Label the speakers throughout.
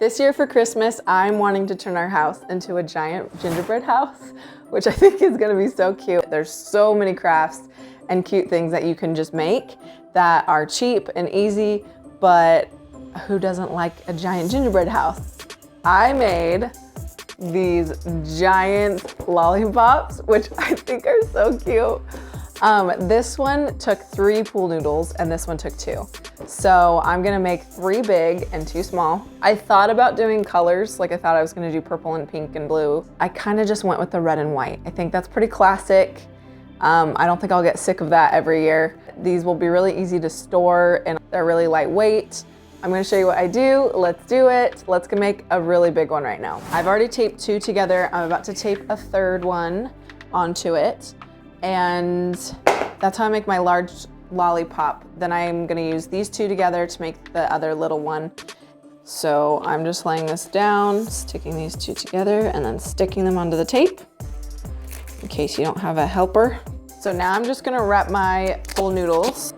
Speaker 1: This year for Christmas, I'm wanting to turn our house into a giant gingerbread house, which I think is gonna be so cute. There's so many crafts and cute things that you can just make that are cheap and easy, but who doesn't like a giant gingerbread house? I made these giant lollipops, which I think are so cute. This one took 3 pool noodles and this one took 2. So I'm gonna make 3 big and 2 small. I thought about doing colors, like I thought I was gonna do purple and pink and blue. I kind of just went with the red and white. I think that's pretty classic. I don't think I'll get sick of that every year. These will be really easy to store and they're really lightweight. I'm gonna show you what I do. Let's do it. Let's go make a really big one right now. I've already taped 2 together. I'm about to tape a 3rd one onto it. And that's how I make my large lollipop. Then I'm gonna use these 2 together to make the other little one. So I'm just laying this down, sticking these 2 together, and then sticking them onto the tape in case you don't have a helper. So now I'm just gonna wrap my full noodles.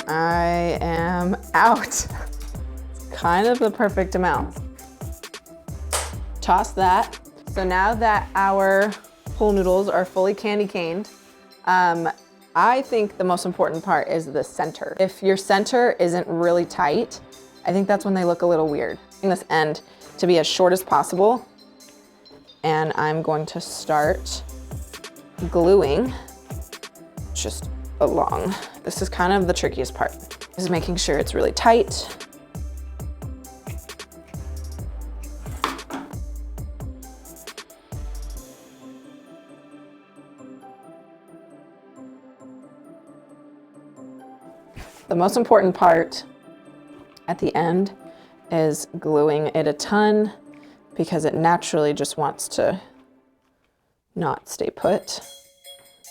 Speaker 1: I am out. Kind of the perfect amount. Toss that. So now that our pool noodles are fully candy caned, I think the most important part is the center. If your center isn't really tight, I think that's when they look a little weird. In this end to be as short as possible. And I'm going to start gluing just along. This is kind of the trickiest part, is making sure it's really tight. The most important part at the end is gluing it a ton because it naturally just wants to not stay put.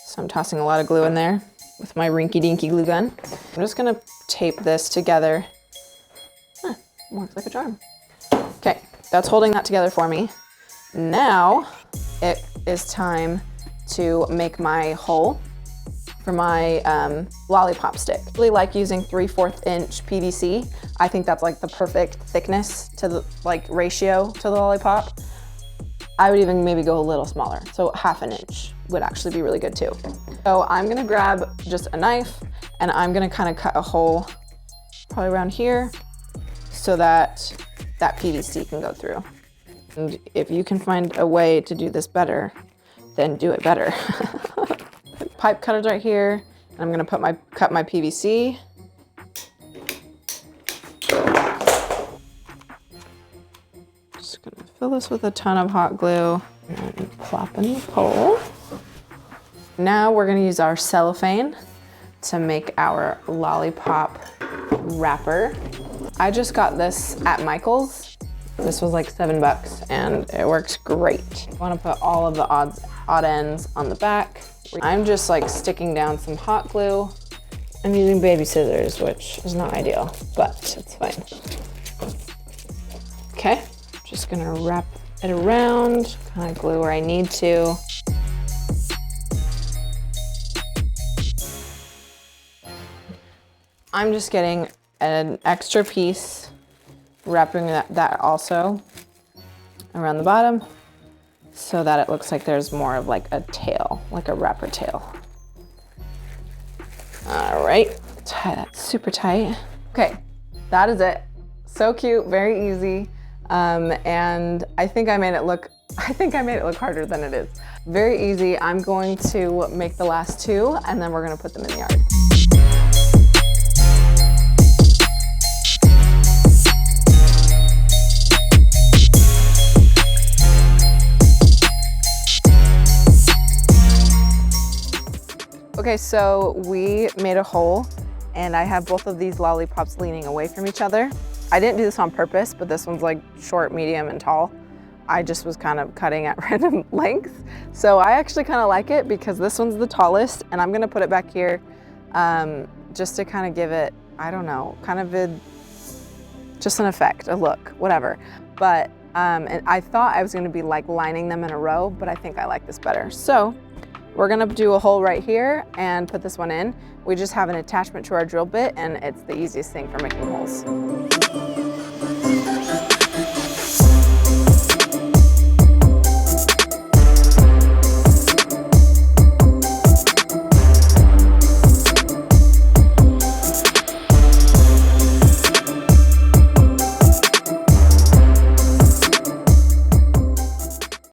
Speaker 1: So I'm tossing a lot of glue in there with my rinky-dinky glue gun. I'm just gonna tape this together. Works like a charm. Okay, that's holding that together for me. Now it is time to make my hole for my lollipop stick. I really like using 3/4 inch PVC. I think that's like the perfect thickness to the ratio to the lollipop. I would even maybe go a little smaller. So 1/2 inch would actually be really good too. So I'm gonna grab just a knife and I'm gonna kind of cut a hole probably around here so that that PVC can go through. And if you can find a way to do this better, then do it better. Pipe cutters right here. And I'm gonna cut my PVC. Just gonna fill this with a ton of hot glue and plop in the pole. Now we're gonna use our cellophane to make our lollipop wrapper. I just got this at Michael's. This was like $7 and it works great. I wanna put all of the odd ends on the back. I'm just like sticking down some hot glue. I'm using baby scissors, which is not ideal, but it's fine. Okay, just gonna wrap it around, kind of glue where I need to. I'm just getting an extra piece, wrapping that also around the bottom so that it looks like there's more of like a tail, like a wrapper tail. All right, tie that super tight. Okay, that is it. So cute, very easy. And I think I made it look harder than it is. Very easy. I'm going to make the last 2 and then we're gonna put them in the yard. Okay, so we made a hole and I have both of these lollipops leaning away from each other. I didn't do this on purpose, but this one's like short, medium, and tall. I just was kind of cutting at random lengths. So I actually kind of like it because this one's the tallest and I'm gonna put it back here just to kind of give it, I don't know, kind of just an effect, a look, whatever. But and I thought I was gonna be like lining them in a row, but I think I like this better. So We're gonna do a hole right here and put this one in. We just have an attachment to our drill bit and it's the easiest thing for making holes.